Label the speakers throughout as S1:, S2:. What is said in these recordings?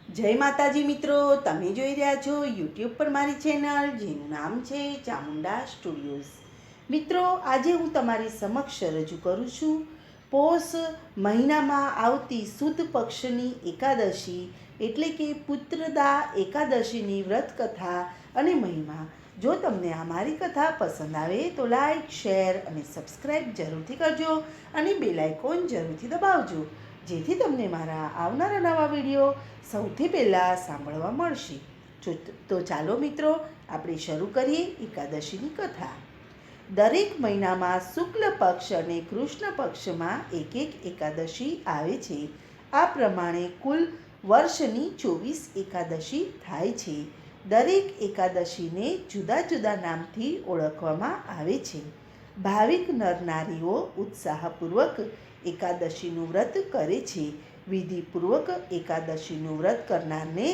S1: જય માતાજી મિત્રો, તમે જોઈ રહ્યા છો યુટ્યુબ પર મારી ચેનલ જેનું નામ છે ચામુંડા સ્ટુડિયોઝ. મિત્રો, આજે હું તમારી સમક્ષ રજૂ કરું છું પોષ મહિનામાં આવતી સુદ પક્ષની એકાદશી એટલે કે પુત્રદા એકાદશીની વ્રત કથા અને મહિમા. જો તમને આ મારી કથા પસંદ આવે તો લાઈક, શેર અને સબસ્ક્રાઈબ જરૂરથી કરજો અને બેલ આઇકોન જરૂરથી દબાવજો, જેથી તમને મારા આવનારા નવા વિડીયો સૌથી પહેલાં સાંભળવા મળશે. તો ચાલો મિત્રો, આપણે શરૂ કરીએ એકાદશીની કથા. દરેક મહિનામાં શુક્લ પક્ષ અને કૃષ્ણ પક્ષમાં એક એક એકાદશી આવે છે. આ પ્રમાણે કુલ વર્ષની 24 એકાદશી થાય છે. દરેક એકાદશીને જુદા જુદા નામથી ઓળખવામાં આવે છે. ભાવિક નરનારીઓ ઉત્સાહપૂર્વક એકાદશીનું વ્રત કરે છે. વિધિપૂર્વક એકાદશીનું વ્રત કરનારને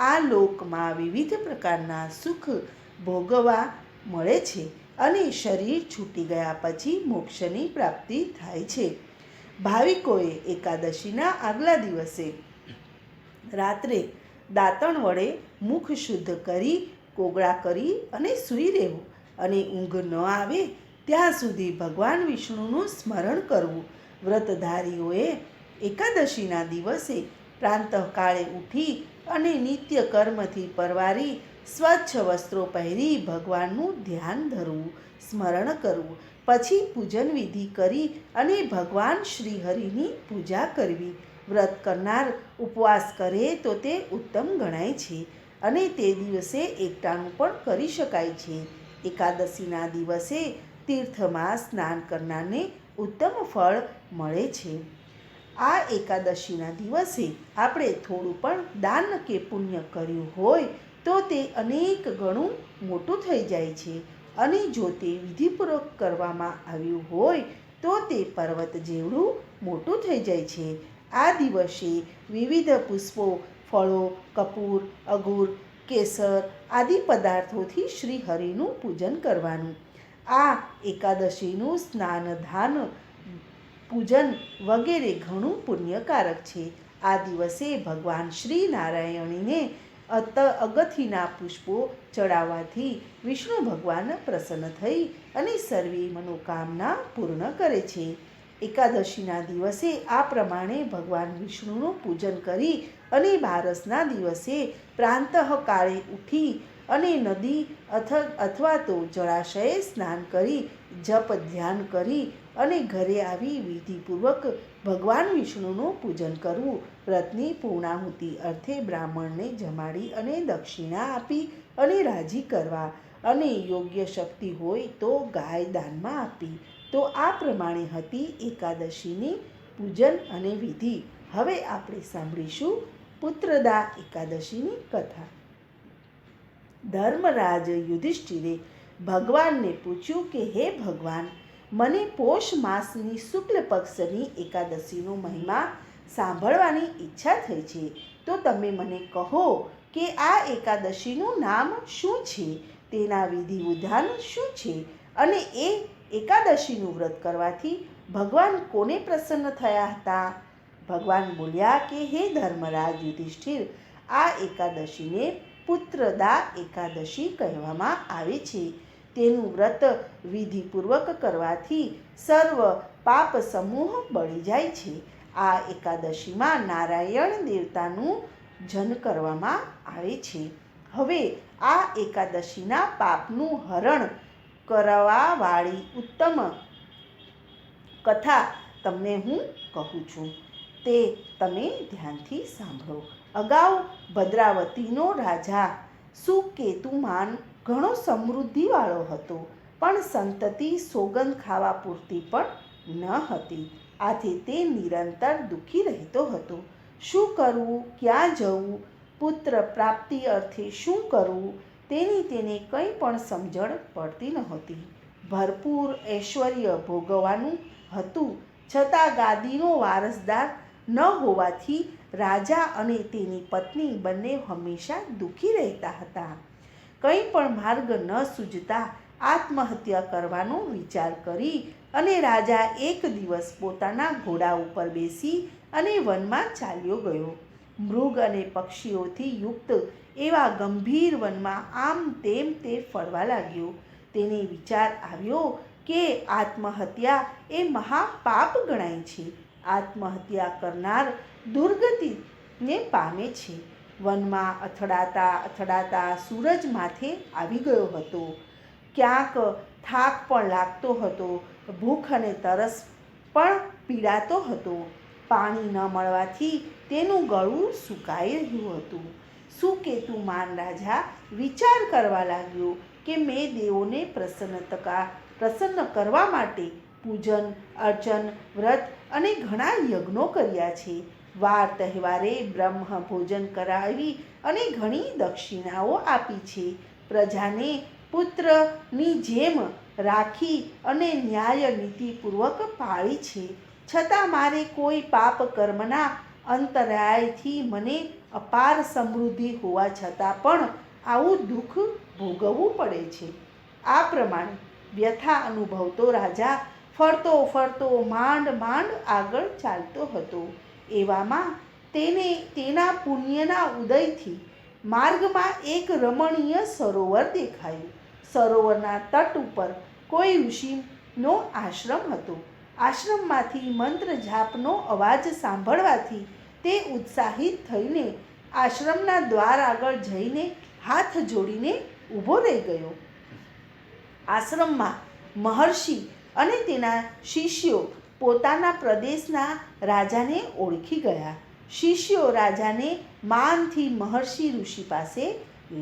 S1: આ લોકમાં વિવિધ પ્રકારના સુખ ભોગવવા મળે છે અને શરીર છૂટી ગયા પછી મોક્ષની પ્રાપ્તિ થાય છે. ભાવિકોએ એકાદશીના આગલા દિવસે રાત્રે દાંતણ વડે મુખ શુદ્ધ કરી કોગળા કરી અને સૂઈ રહેવું અને ઊંઘ ન આવે ત્યાં સુધી ભગવાન વિષ્ણુનું સ્મરણ કરવું. વ્રતધારીઓએ એકાદશીના દિવસે પ્રાંતઃકાળે ઉઠી અને નિત્ય કર્મથી પરવારી સ્વચ્છ વસ્ત્રો પહેરી ભગવાનનું ધ્યાન ધરવું, સ્મરણ કરવું. પછી પૂજન વિધિ કરી અને ભગવાન શ્રીહરિની પૂજા કરવી. વ્રત કરનાર ઉપવાસ કરે તો તે ઉત્તમ ગણાય છે અને તે દિવસે એકટાણું પણ કરી શકાય છે. એકાદશીના દિવસે તીર્થમાં સ્નાન કરનારને ઉત્તમ ફળ મળે છે. આ એકાદશીના દિવસે આપણે થોડું પણ દાન કે પુણ્ય કર્યું હોય તો તે અનેક ગણું મોટું થઈ જાય છે અને જો તે વિધિપૂર્વક કરવામાં આવ્યું હોય તો તે પર્વત જેવડું મોટું થઈ જાય છે. આ દિવસે વિવિધ પુષ્પો, ફળો, કપૂર, અગુર, કેસર આદિ પદાર્થોથી શ્રી હરિનું પૂજન કરવાનું. આ એકાદશીનું સ્નાન, દાન, પૂજન વગેરે ઘણું પુણ્યકારક છે. આ દિવસે ભગવાન શ્રી નારાયણીને અગથીના પુષ્પો ચડાવવાથી વિષ્ણુ ભગવાન પ્રસન્ન થઈ અને સર્વે મનોકામના પૂર્ણ કરે છે. એકાદશીના દિવસે આ પ્રમાણે ભગવાન વિષ્ણુનું પૂજન કરી અને બારસના દિવસે પ્રાંતઃકાળે ઉઠી અને નદી અથવા તો જળાશયે સ્નાન કરી જપ ધ્યાન કરી અને ઘરે આવી વિધિપૂર્વક ભગવાન વિષ્ણુનું પૂજન કરવું. વ્રતની પૂર્ણાહુતિ અર્થે બ્રાહ્મણને જમાડી અને દક્ષિણા આપી અને રાજી કરવા અને યોગ્ય શક્તિ હોય તો ગાય દાનમાં આપી. તો આ પ્રમાણે હતી એકાદશીની પૂજન અને વિધિ. હવે આપણે સાંભળીશું પુત્રદા એકાદશીની કથા. ધર્મરાજ યુધિષ્ઠિરે ભગવાનને પૂછ્યું કે હે ભગવાન, મને પોષ માસની શુક્લ પક્ષની એકાદશીનો મહિમા સાંભળવાની ઈચ્છા થઈ છે. તો તમે મને કહો કે આ એકાદશીનું નામ શું છે, તેના વિધિ વિધાન શું છે અને એ એકાદશીનું વ્રત કરવાથી ભગવાન કોને પ્રસન્ન થયા હતા? ભગવાન બોલ્યા કે હે ધર્મરાજ યુધિષ્ઠિર, આ એકાદશીને પુત્રદા એકાદશી કહેવામાં આવે છે. તેનું વ્રત વિધિપૂર્વક કરવાથી સર્વ પાપ સમૂહ બળી જાય છે. આ એકાદશીમાં નારાયણ દેવતાનું જન કરવામાં આવે છે. હવે આ એકાદશીના પાપનું હરણ કરવાવાળી ઉત્તમ કથા તમને હું કહું છું, તે તમે ધ્યાનથી સાંભળો. અગાઉ ભદ્રાવતીનો રાજા સુકેતુમાન ઘણો સમૃદ્ધિવાળો હતો, પણ સંતતિ સોગંદ ખાવા પૂરતી પણ ન હતી. આથી તે નિરંતર દુઃખી રહેતો હતો. શું કરવું, ક્યાં જવું, પુત્ર પ્રાપ્તિ અર્થે શું કરવું, તેની તેને કંઈ પણ સમજણ પડતી નહોતી. ભરપૂર ઐશ્વર્ય ભોગવવાનું હતું, છતાં ગાદીનો વારસદાર ન હોવાથી રાજા અને તેની પત્ની બંને હંમેશા દુઃખી રહેતા હતા. કંઈ પણ માર્ગ ન સૂઝતા આત્મહત્યા કરવાનો વિચાર કરી અને રાજા એક દિવસ પોતાના ઘોડા ઉપર બેસી અને વનમાં ચાલ્યો ગયો. મૃગ અને પક્ષીઓથી યુક્ત એવા ગંભીર વનમાં આમ તેમ તે ફરવા લાગ્યો. તેને વિચાર આવ્યો કે આત્મહત્યા એ મહાપાપ ગણાય છે. આત્મહત્યા કરનાર દુર્ગતિને પામે છે. વનમાં અથડાતા અથડાતા સૂરજ માથે આવી ગયો હતો. ક્યાંક થાક પણ લાગતો હતો. ભૂખ અને તરસ પણ પીડાતો હતો. પાણી ન મળવાથી તેનું ગળું સુકાઈ રહ્યું હતું. સુકેતુમાન રાજા વિચાર કરવા લાગ્યો કે મેં દેવોને પ્રસન્ન કરવા માટે પૂજન અર્ચન વ્રત અને ઘણા યજ્ઞો કર્યા છે. વાર તહેવારે બ્રહ્મ ભોજન કરાવી અને ઘણી દક્ષિણાઓ આપી છે. પ્રજાને પુત્રની જેમ રાખી અને ન્યાય નીતિપૂર્વક પાળી છે. છતાં મારે કોઈ પાપ કર્મના અંતરાયથી મને અપાર સમૃદ્ધિ હોવા છતાં પણ આવું દુઃખ ભોગવવું પડે છે. આ પ્રમાણે વ્યથા અનુભવતો રાજા ફરતો ફરતો માંડ માંડ આગળ ચાલતો હતો. એવામાં તેને તેના પુણ્યના ઉદયથી માર્ગમાં એક રમણીય સરોવર દેખાયું. સરોવરના તટ ઉપર કોઈ ઋષિનો આશ્રમ હતો. આશ્રમમાંથી મંત્ર જાપનો અવાજ સાંભળવાથી તે ઉત્સાહિત થઈને આશ્રમના દ્વાર આગળ જઈને હાથ જોડીને ઊભો રહી ગયો. આશ્રમમાં મહર્ષિ અને તેના શિષ્યો પોતાના પ્રદેશના રાજાને ઓળખી ગયા. શિષ્યો રાજાને માનથી મહર્ષિ ઋષિ પાસે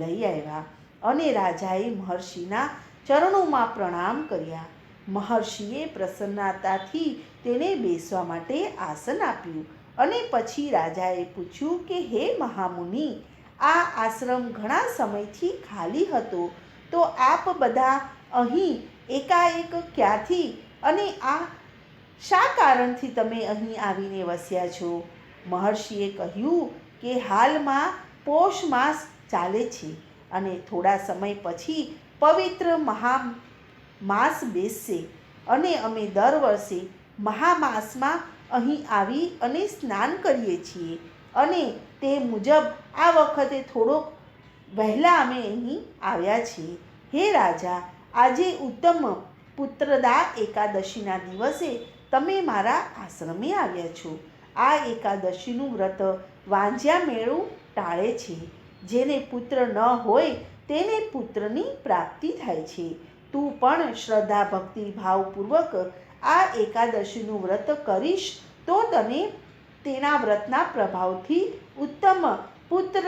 S1: લઈ આવ્યા અને રાજાએ મહર્ષિના ચરણોમાં પ્રણામ કર્યા. મહર્ષિએ પ્રસન્નતાથી તેને બેસવા માટે આસન આપ્યું અને પછી રાજાએ પૂછ્યું કે હે મહામુનિ, આ આશ્રમ ઘણા સમયથી ખાલી હતો, તો આપ બધા અહીં એકાએક ક્યાંથી અને આ શા કારણથી તમે અહીં આવીને વસ્યા છો? મહર્ષિએ કહ્યું કે હાલમાં પોષ માસ ચાલે છે અને થોડા સમય પછી પવિત્ર માસ બેસશે અને અમે દર વર્ષે મહામાસમાં અહીં આવી અને સ્નાન કરીએ છીએ અને તે મુજબ આ વખતે થોડોક વહેલા અમે અહીં આવ્યા છીએ. હે રાજા, આજે ઉત્તમ પુત્રદા એકાદશીના દિવસે તમે મારા આશ્રમે આવ્યા છો. આ એકાદશીનું વ્રત વાંઝ્યા મેળું ટાળે છે. જેને પુત્ર ન હોય તેને પુત્રની પ્રાપ્તિ થાય છે. તું પણ શ્રદ્ધા ભક્તિ ભાવપૂર્વક આ એકાદશીનું વ્રત કરીશ તો તને તેના વ્રતના પ્રભાવથી ઉત્તમ પુત્ર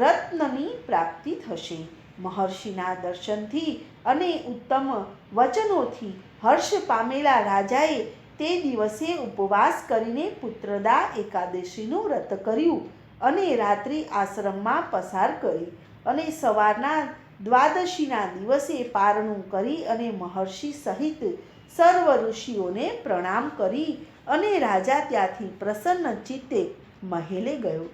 S1: રત્નની પ્રાપ્તિ થશે. મહર્ષિના દર્શનથી અને ઉત્તમ વચનોથી હર્ષ પામેલા રાજાએ તે દિવસે ઉપવાસ કરીને પુત્રદા એકાદશીનું વ્રત કર્યું અને રાત્રિ આશ્રમમાં પસાર કરી અને સવારના દ્વાદશીના દિવસે પારણું કરી અને મહર્ષિ સહિત સર્વ ઋષિઓને પ્રણામ કરી અને રાજા ત્યાંથી પ્રસન્ન ચિત્તે મહેલે ગયો.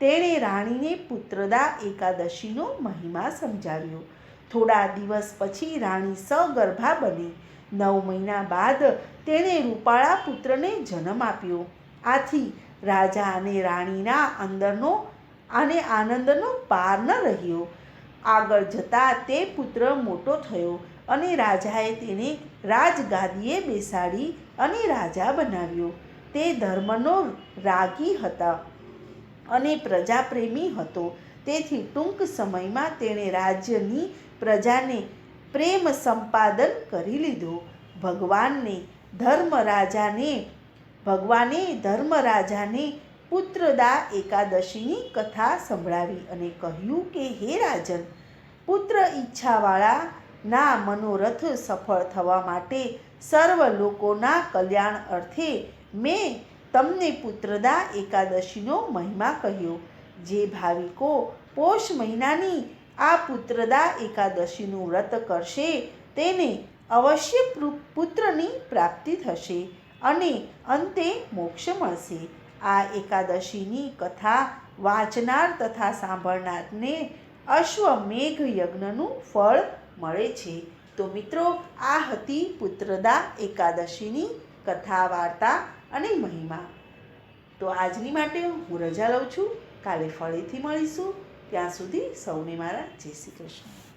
S1: તેણે રાણીને પુત્રદા એકાદશીનો મહિમા સમજાવ્યો. થોડા દિવસ પછી રાણી સગર્ભા બની. 9 મહિના બાદ તેણે રૂપાળા પુત્રને જન્મ આપ્યો. આથી રાજા અને રાણીના આનંદનો પાર ન રહ્યો. આગળ જતાં તે પુત્ર મોટો થયો અને રાજાએ તેને રાજગાદીએ બેસાડી અને રાજા બનાવ્યો. તે ધર્મનો રાગી હતા અને પ્રજાપ્રેમી હતો. તેથી ટૂંક સમયમાં તેણે રાજ્યની પ્રજાને પ્રેમ સંપાદન કરી લીધો. ભગવાને ધર્મરાજાને પુત્રદા એકાદશીની કથા સંભળાવી અને કહ્યું કે હે રાજન, પુત્ર ઈચ્છાવાળાના મનોરથ સફળ થવા માટે સર્વ લોકોના કલ્યાણ અર્થે મેં તમને પુત્રદા એકાદશીનો મહિમા કહ્યો. જે ભાવિકો પોષ મહિનાની આ પુત્રદા એકાદશીનું વ્રત કરશે તેને અવશ્ય પુત્રની પ્રાપ્તિ થશે અને અંતે મોક્ષ મળશે. આ એકાદશીની કથા વાંચનાર તથા સાંભળનારને અશ્વમેઘ યજ્ઞનું ફળ મળે છે. તો મિત્રો, આ હતી પુત્રદા એકાદશીની કથા વાર્તા અને મહિમા. તો આજની માટે હું રજા લઉં છું. કાલે ફરીથી મળીશું. ત્યાં સુધી સૌને મારા જય શ્રી કૃષ્ણ.